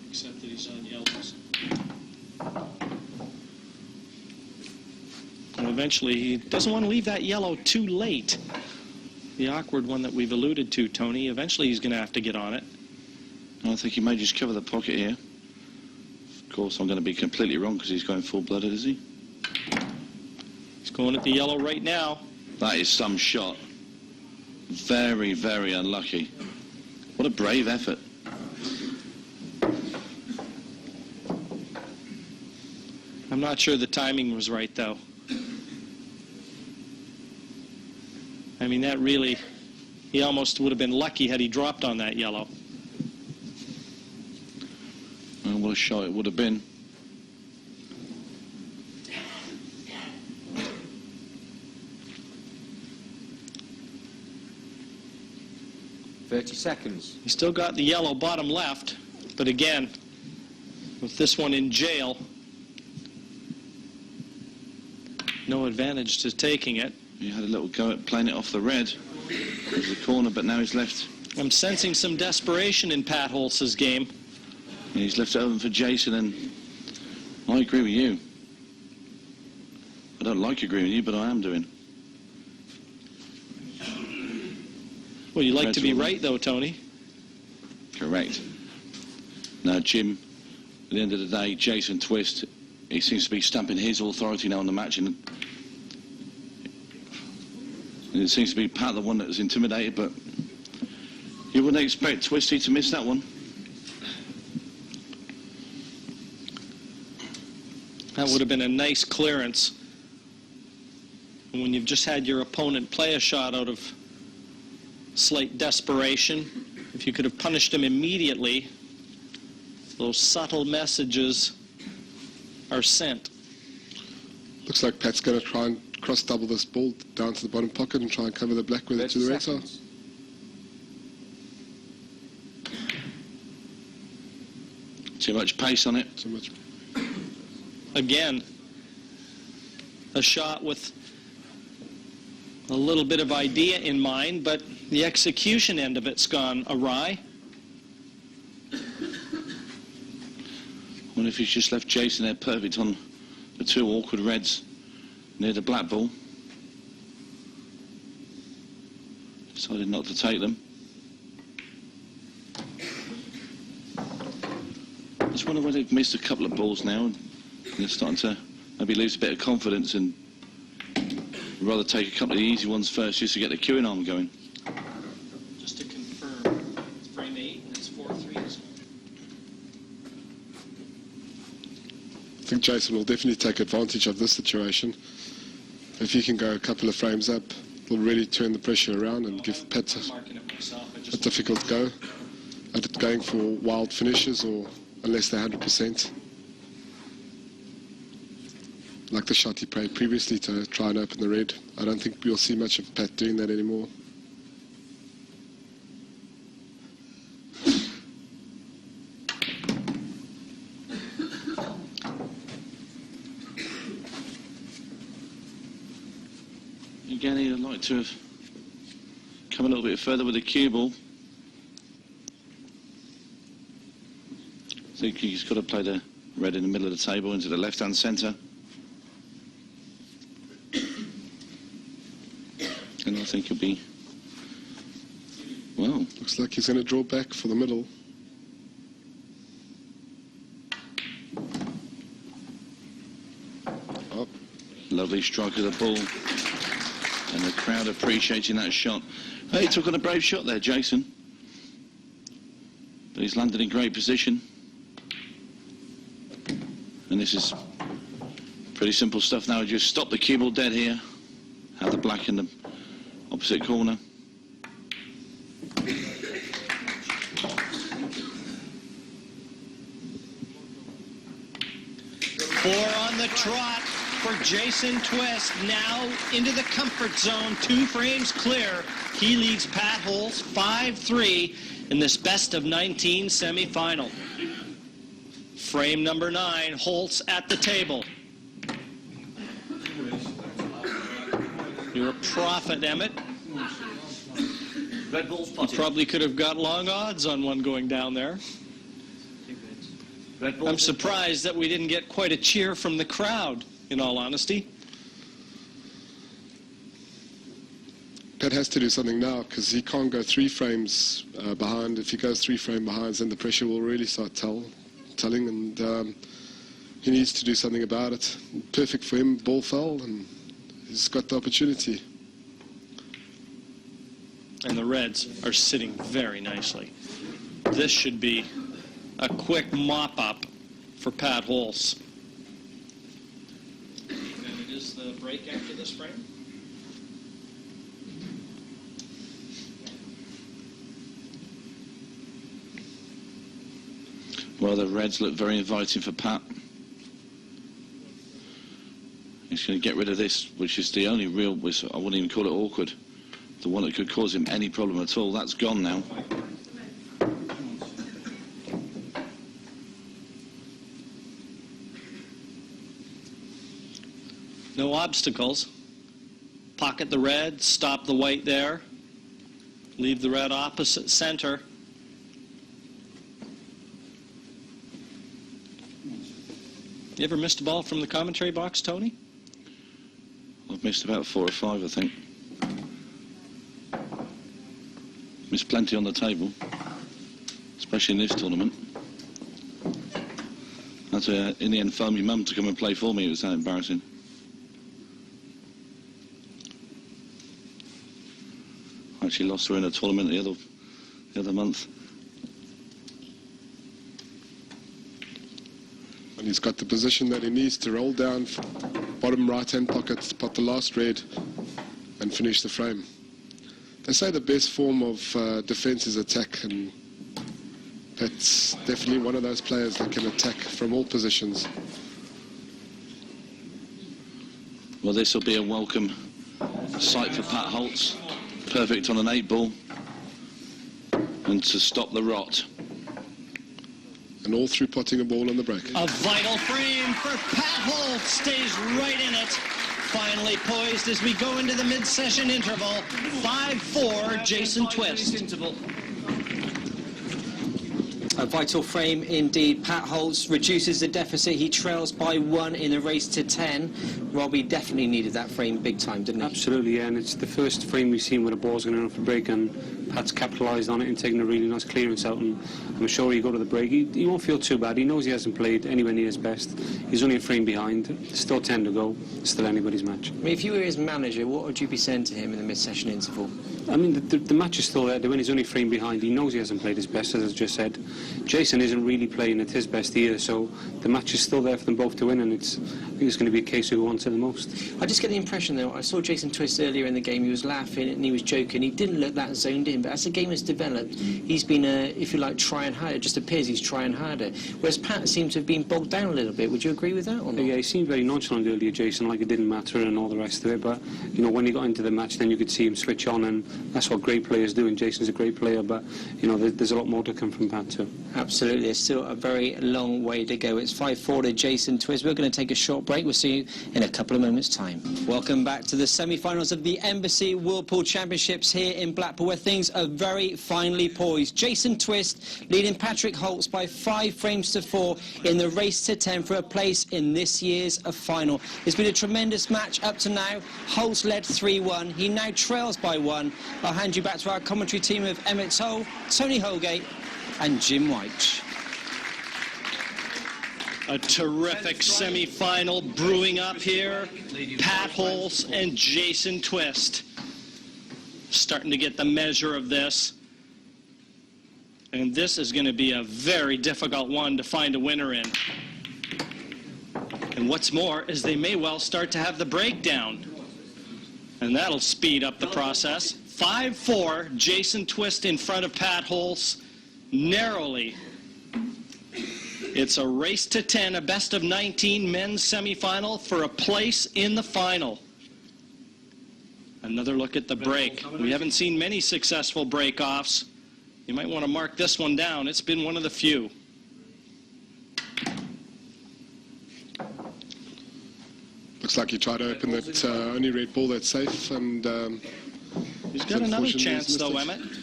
Except that he's on yellows. Well, eventually, he doesn't want to leave that yellow too late. The awkward one that we've alluded to, Tony. Eventually, he's going to have to get on it. I think he may just cover the pocket here. Of course, I'm going to be completely wrong because he's going full-blooded, is he? He's going at the yellow right now. That is some shot. Very, very unlucky. What a brave effort. I'm not sure the timing was right, though. I mean, that really, he almost would have been lucky had he dropped on that yellow. Oh, what a shot it would have been. $30 seconds. He's still got the yellow bottom left, but again, with this one in jail, no advantage to taking it. He had a little go at playing it off the red. There's the corner, but now he's left. I'm sensing some desperation in Pat Holtz's game. And he's left it open for Jason, and I agree with you. I don't like agreeing with you, but I am doing. Well, you like Red's to be all right, though, Tony. Correct. Now, Jim, at the end of the day, Jason Twist, he seems to be stamping his authority now on the match, and it seems to be Pat the one that is intimidated, but you wouldn't expect Twisty to miss that one. That would have been a nice clearance. And when you've just had your opponent play a shot out of slight desperation, If you could have punished him immediately, those subtle messages are sent. Looks like Pat's going to try and cross double this ball down to the bottom pocket and try and cover the black with it to the red side. Too much pace on it. Too much. Again, a shot with a little bit of idea in mind, but the execution end of it's gone awry. I wonder if he's just left Jason there perfect on the two awkward reds near the black ball. Decided not to take them. I just wonder whether they've missed a couple of balls now and they're starting to maybe lose a bit of confidence and rather take a couple of the easy ones first just to get the queuing arm going. Just to confirm, it's frame 8 and it's 4 threes. I think Jason will definitely take advantage of this situation. If he can go a couple of frames up, it'll really turn the pressure around and give Pat a difficult go at it going for wild finishes or unless they're 100%. Like the shot he played previously to try and open the red. I don't think we'll see much of Pat doing that anymore. Again, he'd like to have come a little bit further with the cue ball. I think he's got to play the red in the middle of the table into the left-hand centre. And I think he'll be, well... Looks like he's going to draw back for the middle. Oh. Lovely strike of the ball. And the crowd appreciating that shot. Hey, he took on a brave shot there, Jason. But he's landed in great position. And this is pretty simple stuff now. Just stop the cue ball dead here. Have the black in the opposite corner. Four on the trot for Jason Twist. Now into the comfort zone. 2 frames clear. He leads Pat Holts 5-3 in this best of 19 semi-final. Frame number 9, Holts at the table. You're a prophet, Emmett. Red Bull's You potted. probably could have got long odds on one going down there. Red Bull's I'm surprised that we didn't get quite a cheer from the crowd, in all honesty. Pat has to do something now because he can't go 3 frames behind. If he goes 3 frames behind, then the pressure will really start telling, and he needs to do something about it. Perfect for him, ball fell, and he's got the opportunity. And the Reds are sitting very nicely. This should be a quick mop-up for Pat Holts. And it is the break after this frame? Well, the Reds look very inviting for Pat. He's going to get rid of this, which is the only real, I wouldn't even call it awkward, the one that could cause him any problem at all. That's gone now. No obstacles. Pocket the red, stop the white there. Leave the red opposite center. You ever missed a ball from the commentary box, Tony? I've missed about 4 or 5, I think. Missed plenty on the table, especially in this tournament. I had to, in the end, phone my mum to come and play for me. It was that embarrassing. I actually lost her in a tournament the other month. And he's got the position that he needs to roll down bottom right-hand pocket, pot the last red, and finish the frame. They say the best form of defence is attack, and Pat's definitely one of those players that can attack from all positions. Well, this will be a welcome sight for Pat Holts. Perfect on an 8-ball. And to stop the rot. And all through potting a ball on the break. A vital frame for Pat Holts. Stays right in it. Finally poised as we go into the mid-session interval. 5-4, Jason Twist. A vital frame indeed. Pat Holts reduces the deficit. He trails by 1 in the race to 10. Robbie definitely needed that frame big time, didn't he? Absolutely, yeah, and it's the first frame we've seen where the ball's going off the break, and Pat's capitalised on it and taken a really nice clearance out, and I'm sure he'll go to the break. He won't feel too bad. He knows he hasn't played anywhere near his best. He's only a frame behind. Still 10 to go. Still anybody's match. I mean, if you were his manager, what would you be saying to him in the mid-session interval? I mean, the match is still there. When he's only a frame behind, he knows he hasn't played his best, as I just said. Jason isn't really playing at his best either, so the match is still there for them both to win, and I think it's going to be a case of who wants it the most. I just get the impression, though, I saw Jason Twist earlier in the game. He was laughing and he was joking. He didn't look that zoned in, but as the game has developed, he's been, if you like, trying harder. It just appears he's trying harder. Whereas Pat seemed to have been bogged down a little bit. Would you agree with that or not? Yeah, he seemed very nonchalant earlier, Jason, like it didn't matter and all the rest of it. But, you know, when he got into the match, then you could see him switch on, and that's what great players do, and Jason's a great player. But, you know, there's a lot more to come from Pat too. Absolutely. There's still a very long way to go. It's 5-4 to Jason Twist. We're going to take a short break. We'll see you in a couple of moments' time. Welcome back to the semi-finals of the Embassy Whirlpool Championships here in Blackpool, where things are very finely poised. Jason Twist leading Patrick Holts by 5 frames to 4 in the race to 10 for a place in this year's final. It's been a tremendous match up to now. Holts led 3-1. He now trails by 1. I'll hand you back to our commentary team of Emmett Toll, Tony Holgate and Jim White. A terrific semi-final brewing up here. Pat Holts and Jason Twist starting to get the measure of this. And this is going to be a very difficult one to find a winner in. And what's more is they may well start to have the breakdown. And that'll speed up the process. 5-4, Jason Twist in front of Pat Holts, narrowly. It's a race to 10, a best of 19 men's semifinal for a place in the final. Another look at the break. We haven't seen many successful break-offs. You might want to mark this one down. It's been one of the few. Looks like he tried to open that only red ball that's safe, and He's got another unfortunately chance, though, missed it. Emmett.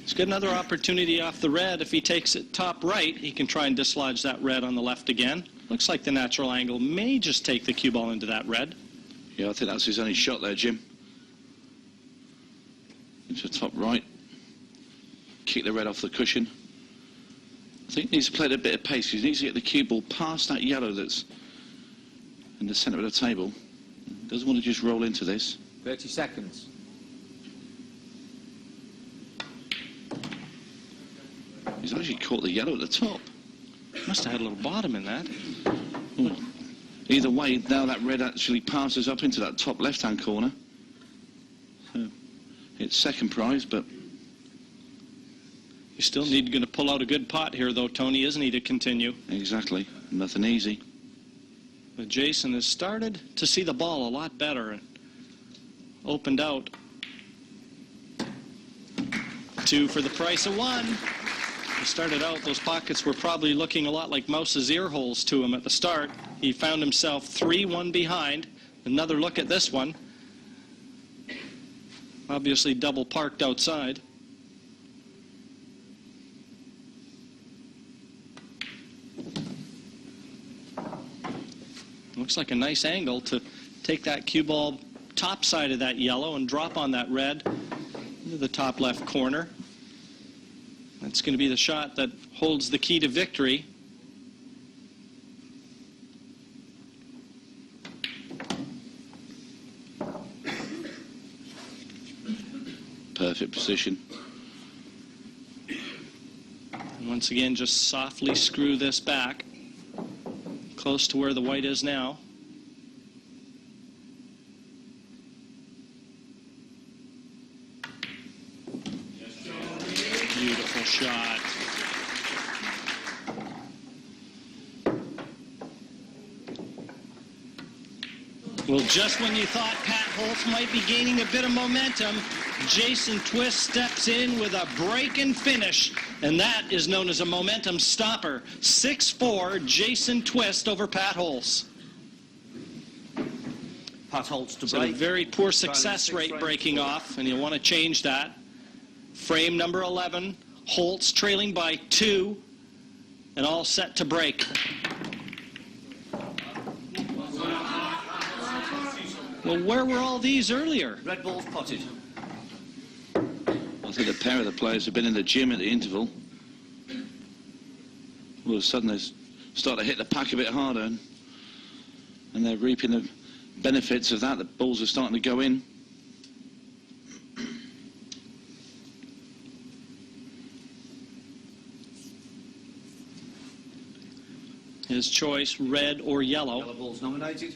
He's got another opportunity off the red. If he takes it top right, he can try and dislodge that red on the left again. Looks like the natural angle may just take the cue ball into that red. Yeah, I think that's his only shot there, Jim. Into top right. Kick the red off the cushion. I think he needs to play at a bit of pace. He needs to get the cue ball past that yellow that's in the centre of the table. Doesn't want to just roll into this. 30 seconds. He's actually caught the yellow at the top. Must have had a little bottom in that. Ooh. Either way, now that red actually passes up into that top left-hand corner. So it's second prize, but You still need going to pull out a good pot here, though, Tony, isn't he, to continue? exactly, nothing easy. But Jason has started to see the ball a lot better and opened out. 2 for the price of 1. He started out, those pockets were probably looking a lot like Mouse's ear holes to him at the start. He found himself 3-1 behind. Another look at this one. Obviously double parked outside. Looks like a nice angle to take that cue ball top side of that yellow and drop on that red into the top left corner. That's going to be the shot that holds the key to victory. Perfect position. And once again, just softly screw this back, close to where the white is now. shot. Well, just when you thought Pat Holts might be gaining a bit of momentum, Jason Twist steps in with a break and finish, and that is known as a momentum stopper. 6-4, Jason Twist over Pat Holts. Pat Holts to So a break. very poor success rate breaking off, and you'll want to change that. Frame number 11, Holts trailing by 2, and all set to break. Well, where were all these earlier? Red ball's potted. I think a pair of the players have been in the gym at the interval. All of a sudden they start to hit the pack a bit harder, and they're reaping the benefits of that. The balls are starting to go in. His choice, red or yellow. Yellow ball's nominated.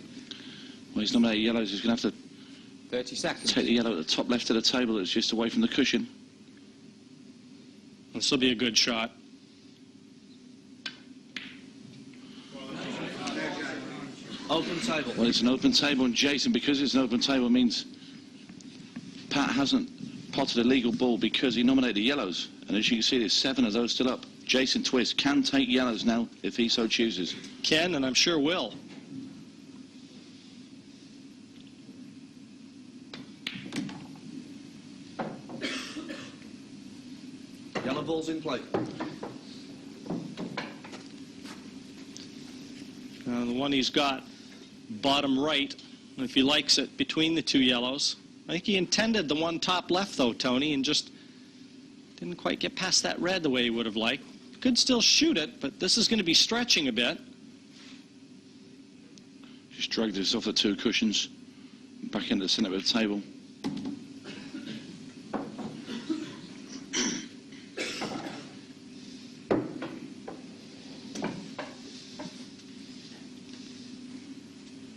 Well, he's nominated yellows. He's going to have to 30 seconds. take the yellow at the top left of the table that's just away from the cushion. This will be a good shot. Open table. Well, it's an open table, and Jason, because it's an open table, means Pat hasn't potted a legal ball because he nominated the yellows. And as you can see, there's 7 of those still up. Jason Twist can take yellows now if he so chooses. Can, and I'm sure will. Yellow ball's in play. The one he's got bottom right, if he likes it, between the 2 yellows. I think he intended the one top left, though, Tony, and just didn't quite get past that red the way he would have liked. Could still shoot it, but this is going to be stretching a bit. Just dragged this off the 2 cushions, back into the centre of the table.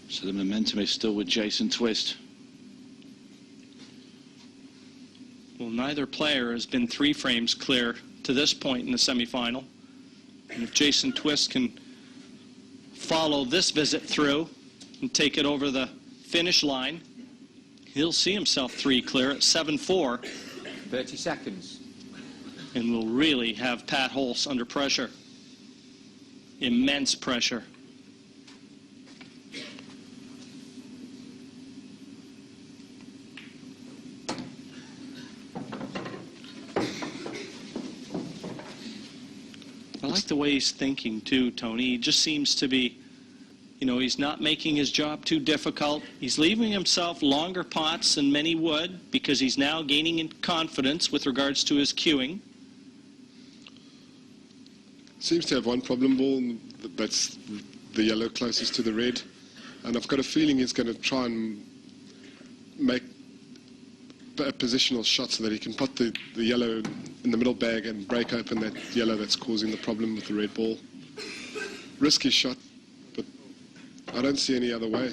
So the momentum is still with Jason Twist. Well, neither player has been 3 frames clear to this point in the semifinal. And if Jason Twist can follow this visit through and take it over the finish line, he'll see himself 3 clear at 7-4. 30 seconds. And will really have Pat Holts under pressure. Immense pressure. I like the way he's thinking too, Tony. He just seems to be, he's not making his job too difficult. He's leaving himself longer pots than many would because he's now gaining in confidence with regards to his cueing. Seems to have one problem ball, and that's the yellow closest to the red. And I've got a feeling he's going to try and make a positional shot so that he can put the yellow in the middle bag and break open that yellow that's causing the problem with the red ball. Risky shot, but I don't see any other way.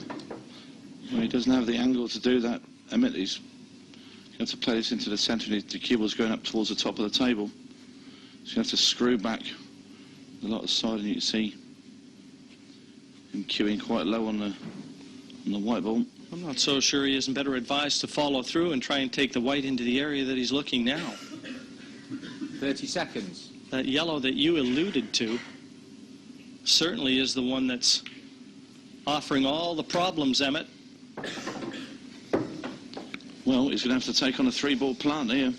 Well, he doesn't have the angle to do that. Emmett, he's going to have to play this into the centre, and the cue ball's going up towards the top of the table. So you have to screw back a lot of side, and you can see him cueing quite low on the white ball. I'm not so sure he isn't better advised to follow through and try and take the white into the area that he's looking now. 30 seconds. That yellow that you alluded to certainly is the one that's offering all the problems, Emmett. Well, he's going to have to take on a 3-ball plant here.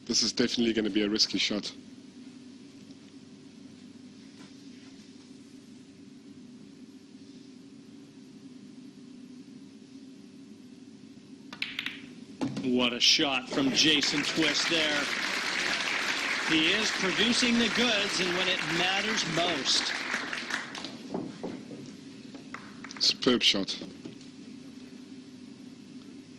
This is definitely going to be a risky shot. What a shot from Jason Twist there. He is producing the goods, and when it matters most. Superb shot.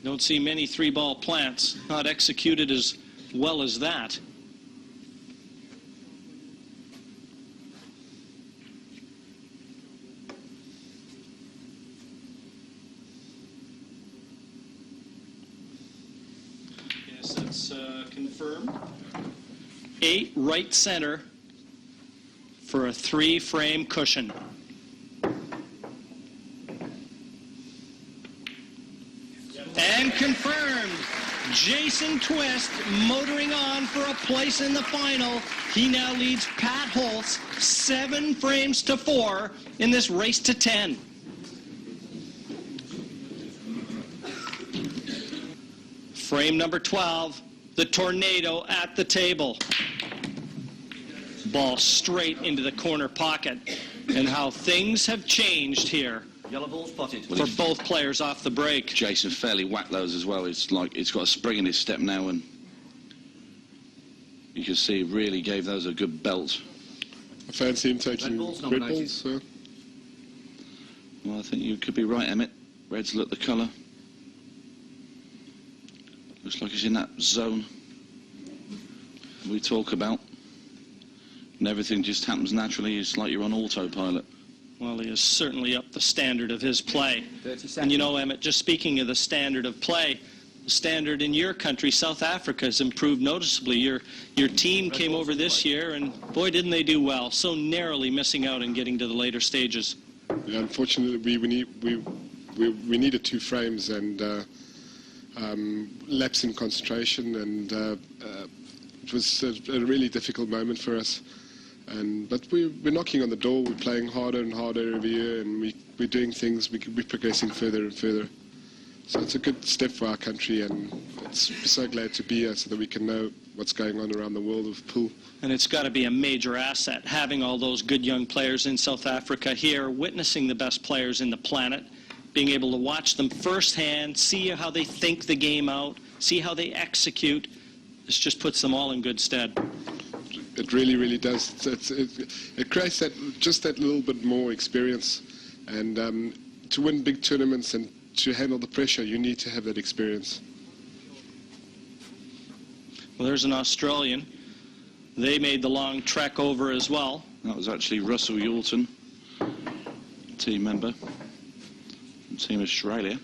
Don't see many 3-ball plants not executed as well as that. Yes, that's confirmed. 8 right center for a 3-frame cushion. And confirmed. Jason Twist motoring on for a place in the final. He now leads Pat Holts 7 frames to 4 in this race to 10. Frame number 12, the tornado at the table. Ball straight into the corner pocket. And how things have changed here. Yellow ball spotted. For both players off the break. Jason fairly whacked those as well. It's like it's got a spring in his step now, and you can see he really gave those a good belt. I fancy him taking red balls. So. Well, I think you could be right, Emmett. Reds look the colour. Looks like he's in that zone we talk about. And everything just happens naturally. It's like you're on autopilot. Well, he has certainly upped the standard of his play. 30 seconds. And you know, Emmett, just speaking of the standard of play, the standard in your country, South Africa, has improved noticeably. Your team came over this year, and boy, didn't they do well. So narrowly missing out and getting to the later stages. Yeah, unfortunately, we needed 2 frames and lapse in concentration, and it was a really difficult moment for us. But we're knocking on the door. We're playing harder and harder every year, and we're doing things. We're progressing further and further. So it's a good step for our country, and we're so glad to be here so that we can know what's going on around the world of pool. And it's got to be a major asset, having all those good young players in South Africa here, witnessing the best players in the planet, being able to watch them firsthand, see how they think the game out, see how they execute. This just puts them all in good stead. It really, really does. It creates just that little bit more experience. And to win big tournaments and to handle the pressure, you need to have that experience. Well, there's an Australian. They made the long trek over as well. That was actually Russell Yorton, team member from Team Australia.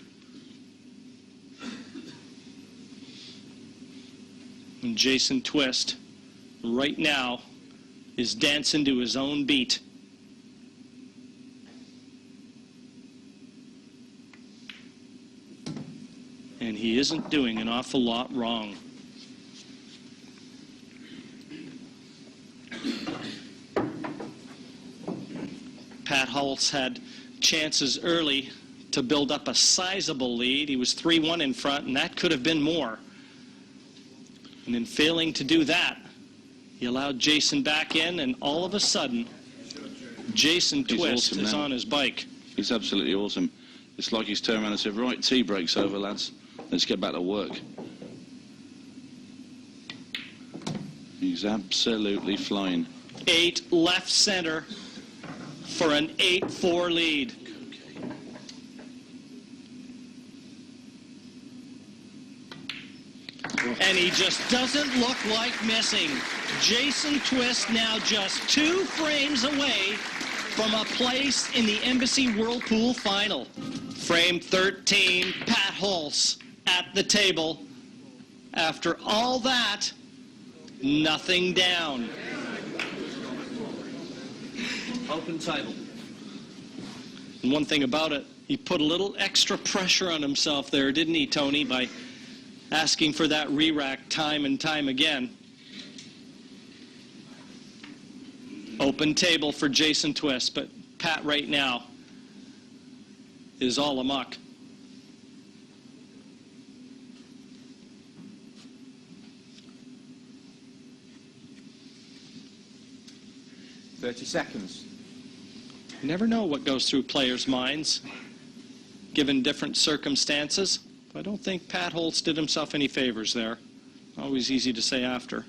And Jason Twist, right now, is dancing to his own beat. And he isn't doing an awful lot wrong. Pat Holts had chances early to build up a sizable lead. He was 3-1 in front, and that could have been more. And in failing to do that, he allowed Jason back in, and all of a sudden, Jason Twist awesome is now. on his bike. He's absolutely awesome. It's like he's turned around and said, right, tea break's over, lads. Let's get back to work. He's absolutely flying. 8 left center for an 8-4 lead. And he just doesn't look like missing. Jason Twist now just 2 frames away from a place in the Embassy Whirlpool Final. Frame 13, Pat Holts at the table. After all that, nothing down. Open table. And one thing about it, he put a little extra pressure on himself there, didn't he, Tony, by asking for that re-rack time and time again. Open table for Jason Twist, but Pat right now is all amok. "30 seconds. You never know what goes through players' minds, given different circumstances. I don't think Pat Holts did himself any favors there. Always easy to say after.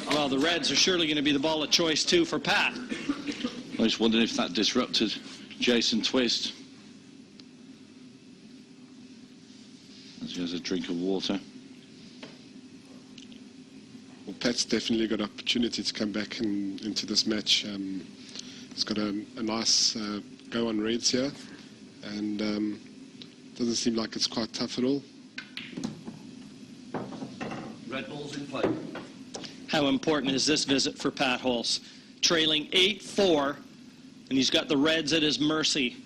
Well, the Reds are surely going to be the ball of choice, too, for Pat. I was wondering if that disrupted Jason Twist. As he has a drink of water. Well, Pat's definitely got opportunity to come back into this match. He's got a nice go on Reds here, and Doesn't seem like it's quite tough at all. Red ball's in play. How important is this visit for Pat Holts? Trailing 8-4, and he's got the Reds at his mercy.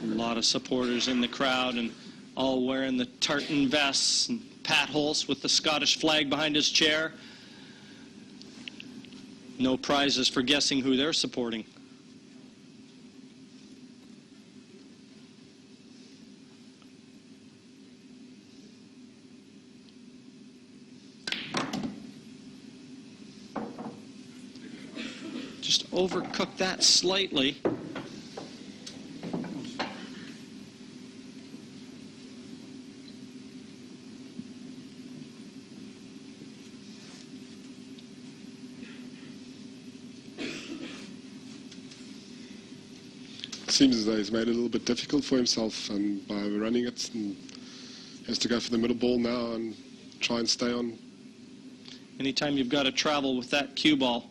A lot of supporters in the crowd and all wearing the tartan vests, and Pat Holts with the Scottish flag behind his chair. No prizes for guessing who they're supporting. Just overcooked that slightly. Seems as though he's made it a little bit difficult for himself, and by running it, and he has to go for the middle ball now and try and stay on. Anytime you've got to travel with that cue ball,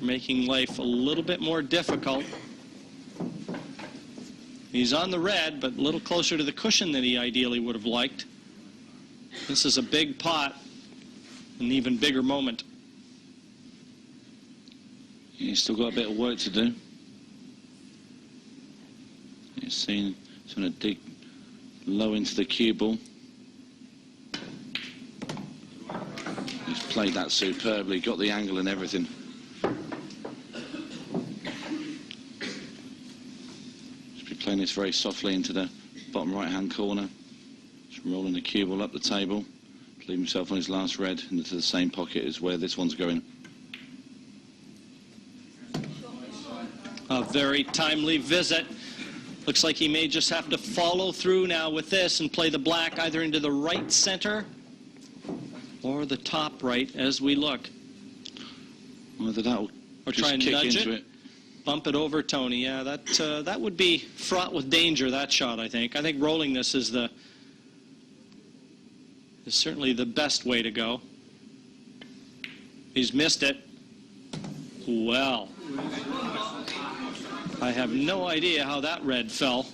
making life a little bit more difficult. He's on the red, but a little closer to the cushion than he ideally would have liked. This is a big pot, an even bigger moment. He's still got a bit of work to do. He's seen, he's going to dig low into the cue ball. He's played that superbly, got the angle and everything. Just be playing this very softly into the bottom right-hand corner. Just rolling the cue ball up the table. Leave himself on his last red into the same pocket as where this one's going. A very timely visit. Looks like he may just have to follow through now with this and play the black either into the right center or the top right as we look. Whether that'll Or just try and kick nudge into it. Bump it over, Tony. Yeah, that would be fraught with danger, that shot, I think. I think rolling this is certainly the best way to go. He's missed it. Well, I have no idea how that red fell.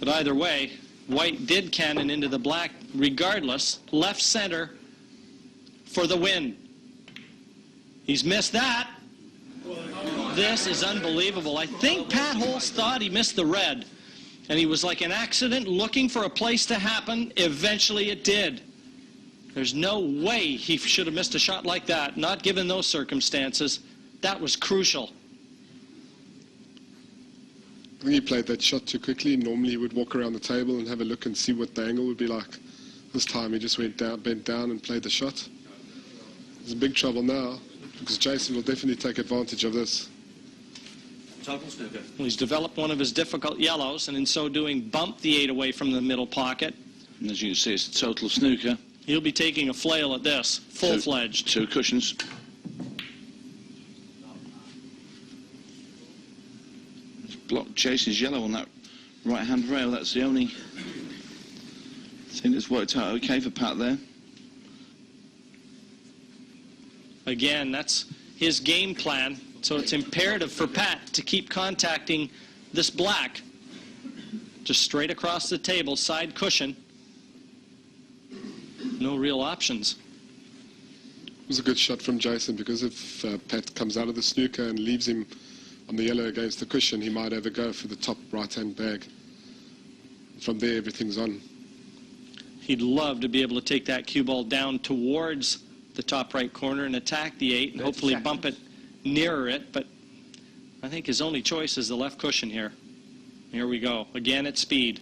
But either way, white did cannon into the black regardless. Left center for the win. He's missed that. This is unbelievable. I think Pat Holts thought he missed the red. And he was like an accident looking for a place to happen. Eventually it did. There's no way he should have missed a shot like that, not given those circumstances. That was crucial. I think he played that shot too quickly. Normally he would walk around the table and have a look and see what the angle would be like. This time he just went down, bent down and played the shot. There's in big trouble now because Jason will definitely take advantage of this. Total snooker. Well, he's developed one of his difficult yellows, and in so doing bumped the 8 away from the middle pocket. And as you can see, it's a total snooker. He'll be taking a flail at this, full-fledged. Two cushions. It's blocked Jason's yellow on that right-hand rail. That's the only thing that's worked out okay for Pat there. Again, that's his game plan, so it's imperative for Pat to keep contacting this black. Just straight across the table, side cushion. No real options. It was a good shot from Jason because if Pat comes out of the snooker and leaves him on the yellow against the cushion, he might have a go for the top right-hand bag. From there, everything's on. He'd love to be able to take that cue ball down towards the top right corner and attack the 8 and hopefully bump it nearer it, but I think his only choice is the left cushion here. Here we go, again at speed.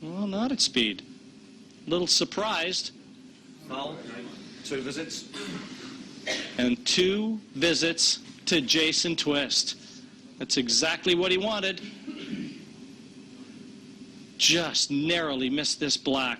Well, not at speed. A little surprised. Foul. 2 visits. And 2 visits to Jason Twist. That's exactly what he wanted. Just narrowly missed this black.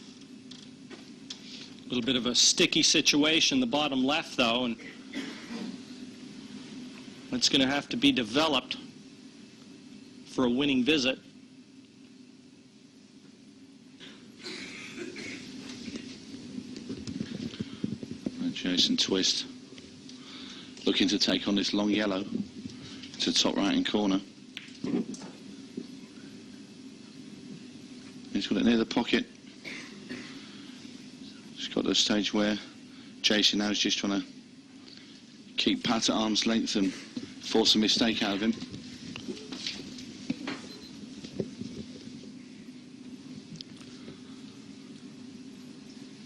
little bit of a sticky situation, the bottom left, though, and it's going to have to be developed for a winning visit. And Jason Twist looking to take on this long yellow to top right-hand corner. He's got it near the pocket. He's got to the stage where Jason now is just trying to keep Pat at arm's length and force a mistake out of him.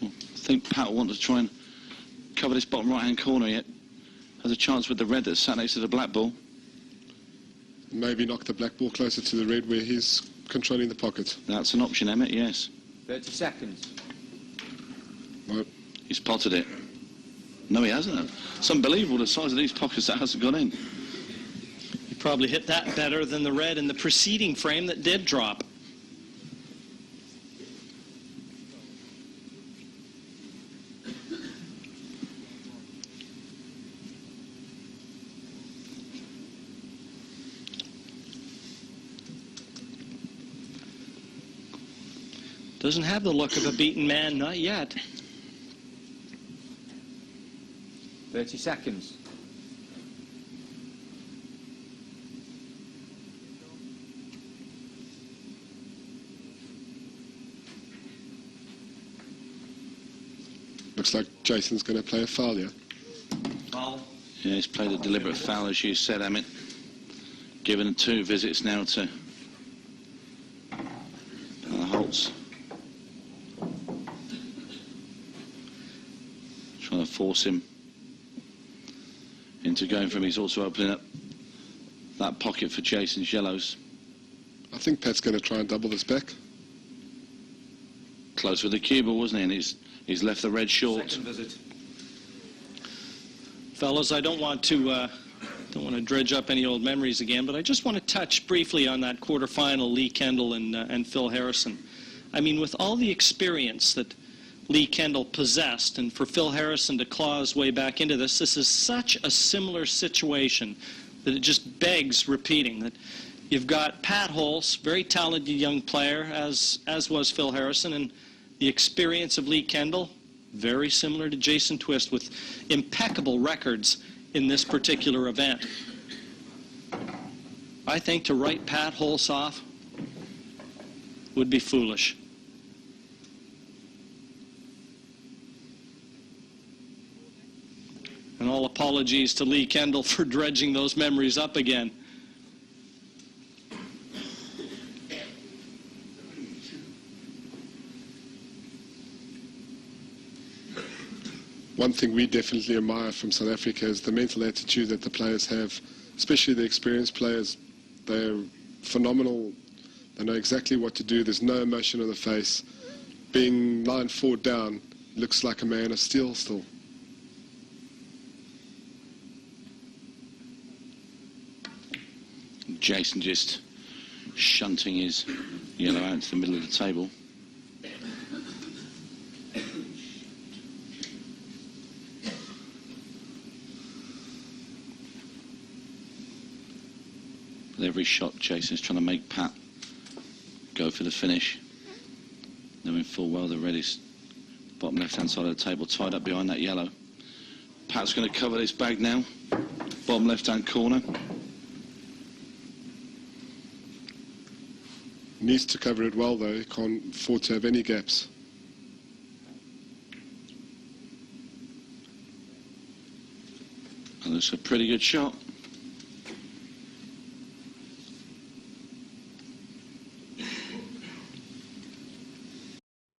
Well, I think Pat will want to try and cover this bottom right-hand corner yet. Has a chance with the red that's sat next to the black ball. Maybe knock the black ball closer to the red where he's controlling the pocket. That's an option, Emmett, yes. 30 seconds. Well, He's potted it. No, he hasn't. It's unbelievable the size of these pockets that hasn't gone in. He probably hit that better than the red in the preceding frame that did drop. Doesn't have the look of a beaten man, not yet. 30 seconds. looks like Jason's going to play a foul here. Foul. Yeah, he's played a deliberate foul, as you said, Emmett. Given 2 visits now to Holts. Trying to force him into going for him. He's also opening up that pocket for Jason's yellows. I think Pat's going to try and double this back. Close with the cue ball, wasn't he? And he's left the red short. Second visit. Fellas, I don't want to dredge up any old memories again, but I just want to touch briefly on that quarterfinal, Lee Kendall and Phil Harrison. I mean, with all the experience that Lee Kendall possessed, and for Phil Harrison to claw his way back into this is such a similar situation that it just begs repeating. That you've got Pat Holts, very talented young player, as was Phil Harrison, and the experience of Lee Kendall, very similar to Jason Twist, with impeccable records in this particular event. I think to write Pat Holts off would be foolish. And all apologies to Lee Kendall for dredging those memories up again. One thing we definitely admire from South Africa is the mental attitude that the players have, especially the experienced players. They're phenomenal. They know exactly what to do. There's no emotion on the face. Being 9-4 down looks like a man of steel still. Jason just shunting his yellow out to the middle of the table. With every shot, Jason's trying to make Pat go for the finish. Knowing full well the red is bottom left-hand side of the table, tied up behind that yellow. Pat's going to cover this bag now. Bottom left-hand corner. Needs to cover it well, though. He can't afford to have any gaps. And it's a pretty good shot.